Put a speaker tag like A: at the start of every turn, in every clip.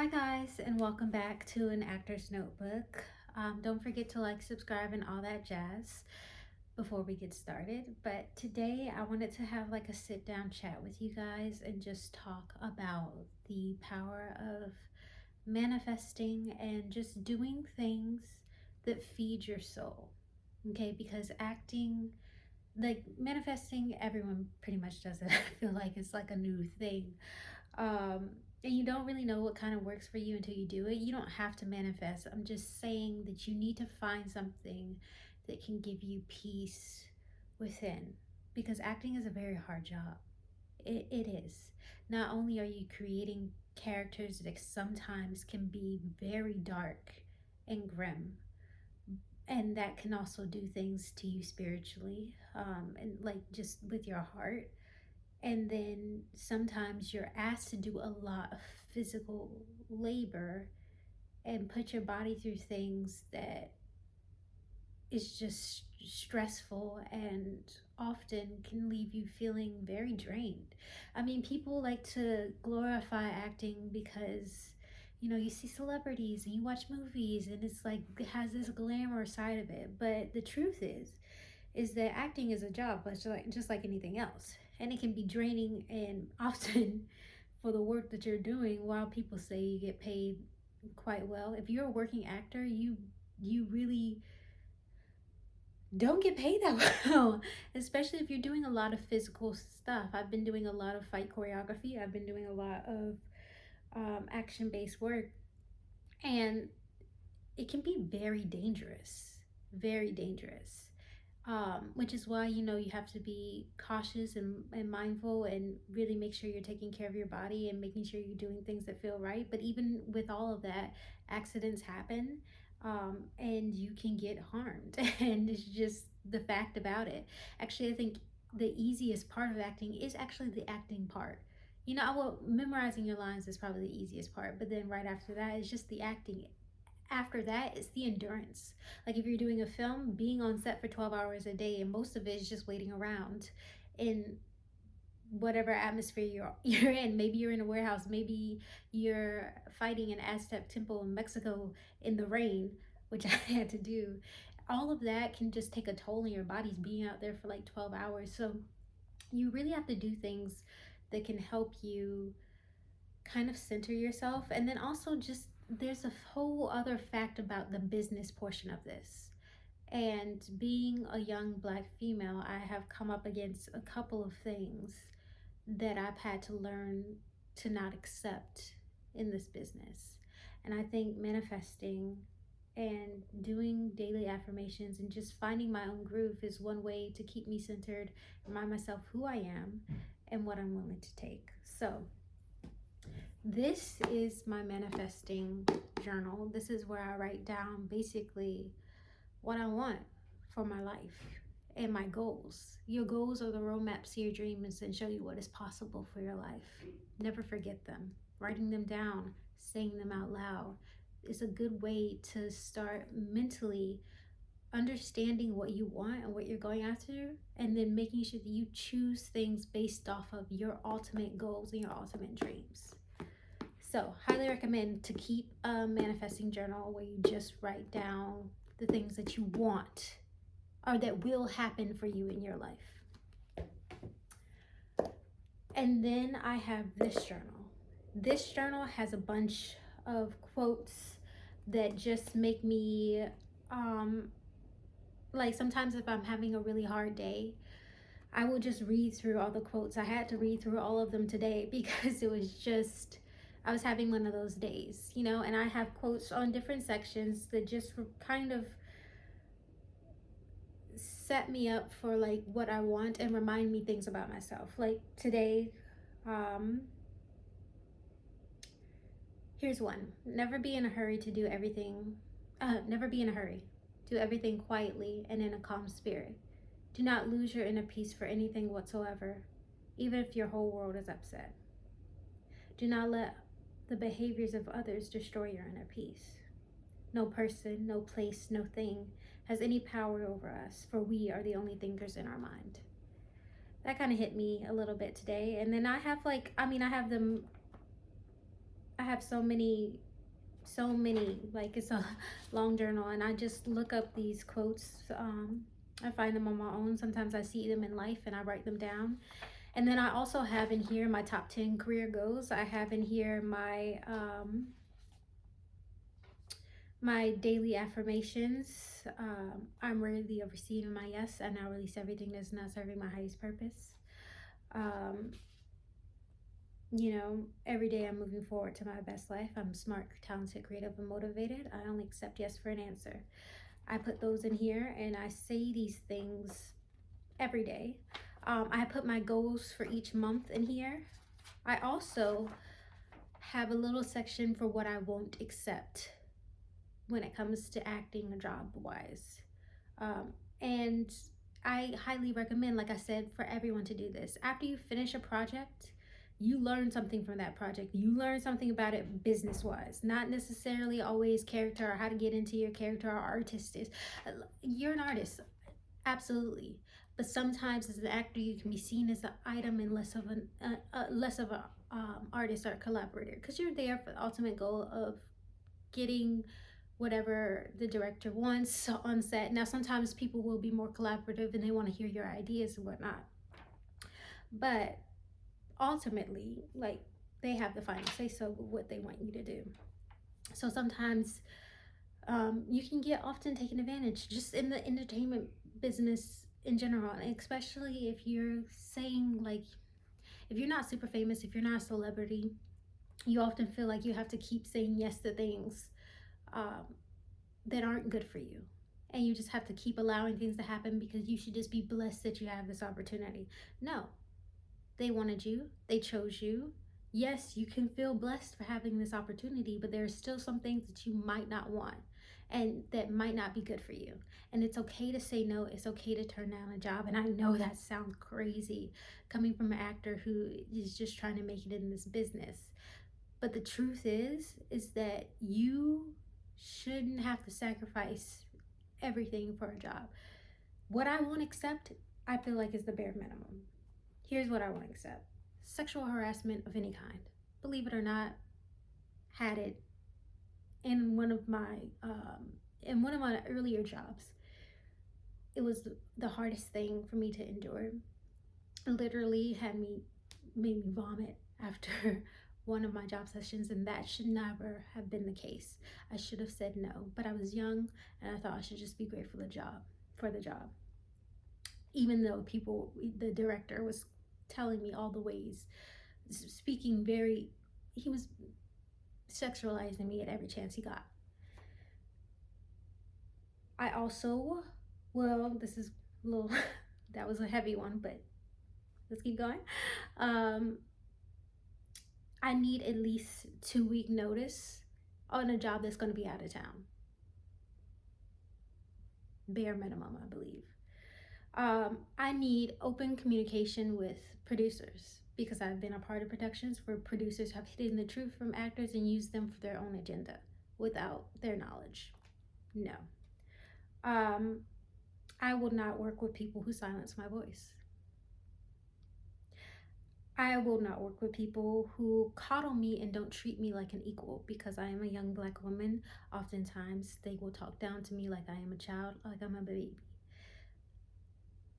A: Hi guys, and welcome back to an actor's notebook. Don't forget to like, subscribe, and all that jazz before we get started. But today I wanted to have like a sit down chat with you guys and just talk about the power of manifesting and just doing things that feed your soul. Okay, because acting, like manifesting, everyone pretty much does it. I feel like it's like a new thing. um and you don't really know what kind of works for you until you do it. You don't have to manifest. I'm just saying that you need to find something that can give you peace within, because acting is a very hard job. It is. Not only are you creating characters that sometimes can be very dark and grim, and that can also do things to you spiritually, and like just with your heart. And then sometimes you're asked to do a lot of physical labor and put your body through things that is just stressful and often can leave you feeling very drained. I mean, people like to glorify acting because you see celebrities and you watch movies and it's like it has this glamour side of it. But the truth is that acting is a job, but just like anything else, and it can be draining. And often, for the work that you're doing, while people say you get paid quite well, if you're a working actor, you really don't get paid that well, especially if you're doing a lot of physical stuff. I've been doing a lot of fight choreography. I've been doing a lot of action-based work, and it can be very dangerous, very dangerous. Which is why you have to be cautious and mindful and really make sure you're taking care of your body and making sure you're doing things that feel right. But even with all of that, accidents happen, and you can get harmed. And it's just the fact about it. Actually, I think the easiest part of acting is actually the acting part. Memorizing your lines is probably the easiest part, but then right after that is just the acting. After that, it's the endurance. Like if you're doing a film, being on set for 12 hours a day, and most of it is just waiting around in whatever atmosphere you're in. Maybe you're in a warehouse, maybe you're fighting an Aztec temple in Mexico in the rain, which I had to do. All of that can just take a toll on your bodies being out there for like 12 hours. So you really have to do things that can help you kind of center yourself. And then also, just there's a whole other fact about the business portion of this. And being a young Black female, I have come up against a couple of things that I've had to learn to not accept in this business. And I think manifesting and doing daily affirmations and just finding my own groove is one way to keep me centered, remind myself who I am and what I'm willing to take. So, this is my manifesting journal. This is where I write down basically what I want for my life and my goals. Your goals are the roadmaps to your dreams and show you what is possible for your life. Never forget them. Writing them down, saying them out loud is a good way to start mentally understanding what you want and what you're going after, and then making sure that you choose things based off of your ultimate goals and your ultimate dreams. So, highly recommend to keep a manifesting journal where you just write down the things that you want or that will happen for you in your life. And then I have this journal. This journal has a bunch of quotes that just make me, like sometimes if I'm having a really hard day, I will just read through all the quotes. I had to read through all of them today because it was just, I was having one of those days, and I have quotes on different sections that just kind of set me up for like what I want and remind me things about myself. Like today, um, here's one. Never be in a hurry to do everything. Never be in a hurry. Do everything quietly and in a calm spirit. Do not lose your inner peace for anything whatsoever, even if your whole world is upset. Do not let the behaviors of others destroy your inner peace. No person, no place, no thing has any power over us, for we are the only thinkers in our mind. That kind of hit me a little bit today. And then I have I have them, I have so many, like it's a long journal, and I just look up these quotes. I find them on my own. Sometimes I see them in life and I write them down. And then I also have in here my top 10 career goals. I have in here my daily affirmations. I'm worthy of receiving my yes. I now release everything that's not serving my highest purpose. Um, every day I'm moving forward to my best life. I'm smart, talented, creative, and motivated. I only accept yes for an answer. I put those in here and I say these things every day. I put my goals for each month in here. I also have a little section for what I won't accept when it comes to acting job wise. And I highly recommend, like I said, for everyone to do this. After you finish a project, you learn something from that project. You learn something about it business wise, not necessarily always character or how to get into your character or artist is. You're an artist, absolutely. But sometimes as an actor, you can be seen as an item and less of a artist or collaborator, because you're there for the ultimate goal of getting whatever the director wants on set. Now, sometimes people will be more collaborative and they want to hear your ideas and whatnot. But ultimately, like, they have the final say so with what they want you to do. So sometimes you can get often taken advantage just in the entertainment business in general, and especially if you're saying, like, if you're not super famous, if you're not a celebrity, you often feel like you have to keep saying yes to things um, that aren't good for you. And you just have to keep allowing things to happen because you should just be blessed that you have this opportunity. No, they wanted you, they chose you. Yes, you can feel blessed for having this opportunity, but there are still some things that you might not want and that might not be good for you. And it's okay to say no, it's okay to turn down a job. And I know that sounds crazy coming from an actor who is just trying to make it in this business. But the truth is that you shouldn't have to sacrifice everything for a job. What I won't accept, I feel like, is the bare minimum. Here's what I won't accept: sexual harassment of any kind. Believe it or not, had it in one of my earlier jobs. It was the hardest thing for me to endure. It literally made me vomit after one of my job sessions, and that should never have been the case. I should have said no, but I was young and I thought I should just be grateful for the job. Even though the director was telling me all the ways, speaking very, he was sexualizing me at every chance he got. I also, well, this is a little, that was a heavy one, but let's keep going. Um, I need at least 2 week notice on a job that's going to be out of town. Bare minimum, I believe. I need open communication with producers because I've been a part of productions where producers have hidden the truth from actors and used them for their own agenda without their knowledge. No. Um, I will not work with people who silence my voice. I will not work with people who coddle me and don't treat me like an equal because I am a young Black woman. Oftentimes, they will talk down to me like I am a child, like I'm a baby.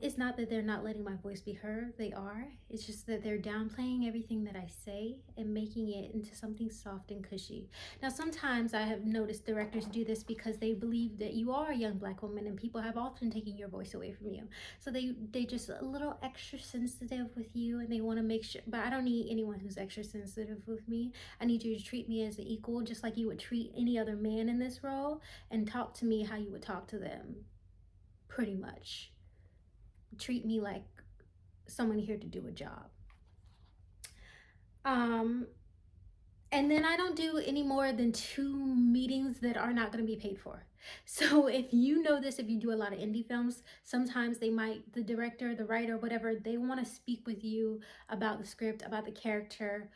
A: It's not that they're not letting my voice be heard, they are. It's just that they're downplaying everything that I say and making it into something soft and cushy. Now, sometimes I have noticed directors do this because they believe that you are a young Black woman and people have often taken your voice away from you. So they just a little extra sensitive with you, and they want to make sure. But I don't need anyone who's extra sensitive with me. I need you to treat me as an equal, just like you would treat any other man in this role, and talk to me how you would talk to them, pretty much. Treat me like someone here to do a job. Um, and then I don't do any more than 2 meetings that are not going to be paid for. So if you know this, if you do a lot of indie films, sometimes the director, the writer, whatever, they want to speak with you about the script, about the character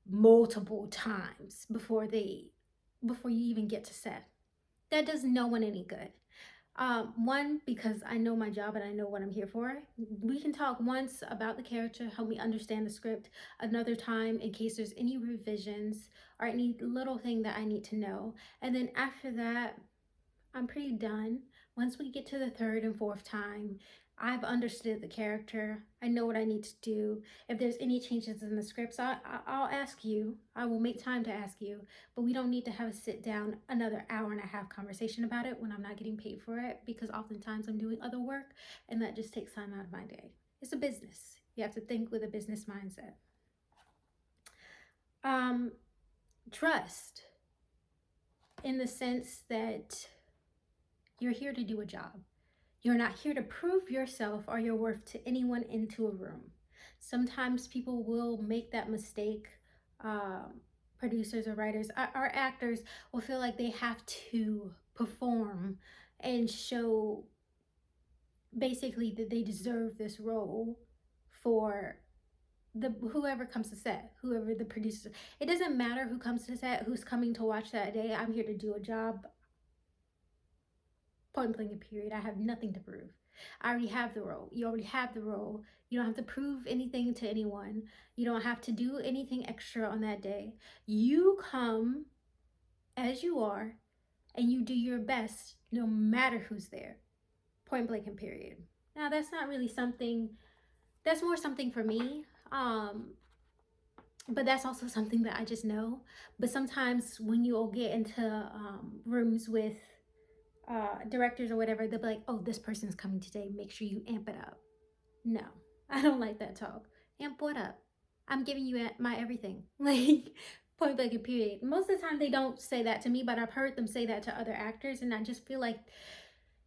A: multiple times before you even get to set. That does no one any good. One, because I know my job and I know what I'm here for. We can talk once about the character, help me understand the script. Another time, in case there's any revisions or any little thing that I need to know. And then after that, I'm pretty done. Once we get to the third and fourth time, I've understood the character. I know what I need to do. If there's any changes in the scripts, I'll ask you. I will make time to ask you. But we don't need to have a sit down another hour and a half conversation about it when I'm not getting paid for it, because oftentimes I'm doing other work and that just takes time out of my day. It's a business. You have to think with a business mindset. Um, Trust, in the sense that you're here to do a job. You're not here to prove yourself or your worth to anyone into a room. Sometimes people will make that mistake. Producers or writers or actors will feel like they have to perform and show basically that they deserve this role for the whoever comes to set, whoever the producer. It doesn't matter who comes to set, who's coming to watch that day. I'm here to do a job. Point blank, period. I have nothing to prove. I already have the role. You already have the role. You don't have to prove anything to anyone. You don't have to do anything extra on that day. You come as you are and you do your best no matter who's there. Point blank and period. Now, that's not really something, that's more something for me. But that's also something that I just know. But sometimes when you'll get into rooms with directors or whatever, they'll be like, oh, this person's coming today. Make sure you amp it up. No, I don't like that talk. Amp what up? I'm giving you my everything. Like, point blank and period. Most of the time they don't say that to me, but I've heard them say that to other actors, and I just feel like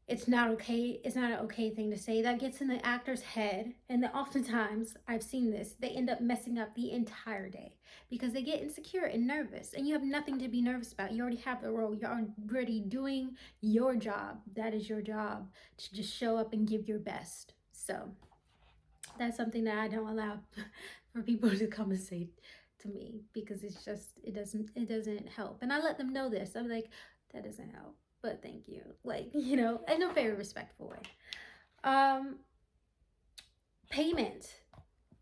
A: it's not okay. It's not an okay thing to say. That gets in the actor's head, and then oftentimes I've seen this, they end up messing up the entire day because they get insecure and nervous, and you have nothing to be nervous about. You already have the role. You're already doing your job. That is your job, to just show up and give your best. So that's something that I don't allow for people to come and say to me, because it's just, it doesn't help. And I let them know this. I'm like, that doesn't help, but thank you. Like, in a very respectful way. Payment.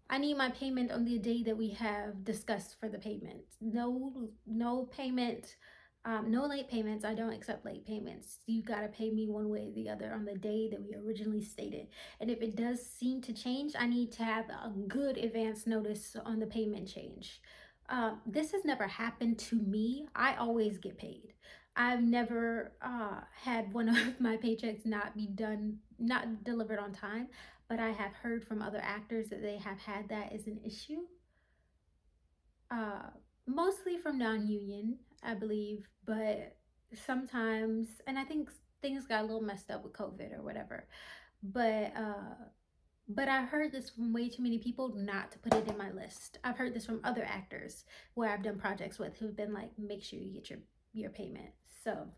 A: I need my payment on the day that we have discussed for the payment. No payment, no late payments. I don't accept late payments. You gotta pay me one way or the other on the day that we originally stated. And if it does seem to change, I need to have a good advance notice on the payment change. This has never happened to me. I always get paid. I've never had one of my paychecks not delivered on time, but I have heard from other actors that they have had that as an issue. Uh, Mostly from non-union, I believe, but sometimes, and I think things got a little messed up with COVID or whatever. But I heard this from way too many people not to put it in my list. I've heard this from other actors where I've done projects with who've been like, make sure you get your payment. So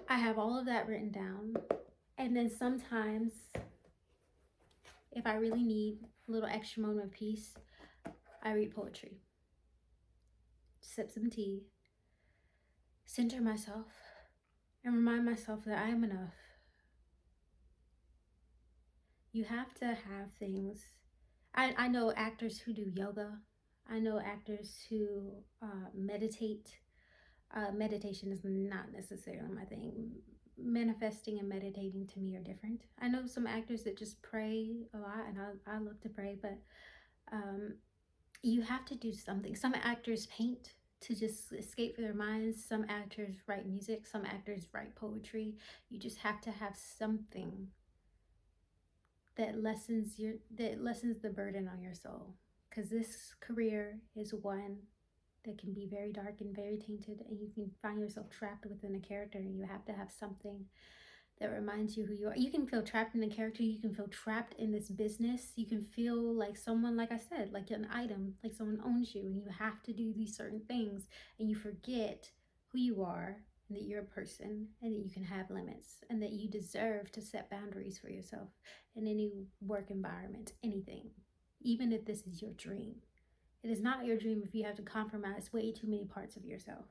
A: I have all of that written down. And then sometimes, if I really need a little extra moment of peace, I read poetry, sip some tea, center myself, and remind myself that I am enough. You have to have things. I know actors who do yoga. I know actors who meditate. Meditation is not necessarily my thing. Manifesting and meditating to me are different. I know some actors that just pray a lot, and I love to pray, but you have to do something. Some actors paint to just escape for their minds. Some actors write music. Some actors write poetry. You just have to have something that lessens the burden on your soul, because this career is one that can be very dark and very tainted, and you can find yourself trapped within a character, and you have to have something that reminds you who you are. You can feel trapped in a character, you can feel trapped in this business, you can feel like someone, like I said, like an item, like someone owns you, and you have to do these certain things, and you forget who you are, and that you're a person, and that you can have limits, and that you deserve to set boundaries for yourself in any work environment, anything, even if this is your dream. It is not your dream if you have to compromise way too many parts of yourself.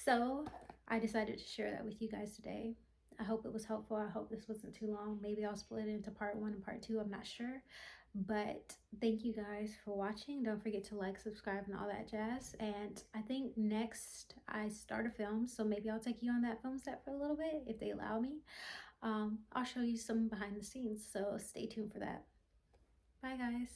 A: So I decided to share that with you guys today. I hope it was helpful. I hope this wasn't too long. Maybe I'll split it into part one and part two. I'm not sure. But thank you guys for watching. Don't forget to like, subscribe, and all that jazz. And I think next I start a film. So maybe I'll take you on that film set for a little bit if they allow me. I'll show you some behind the scenes. So stay tuned for that. Bye, guys.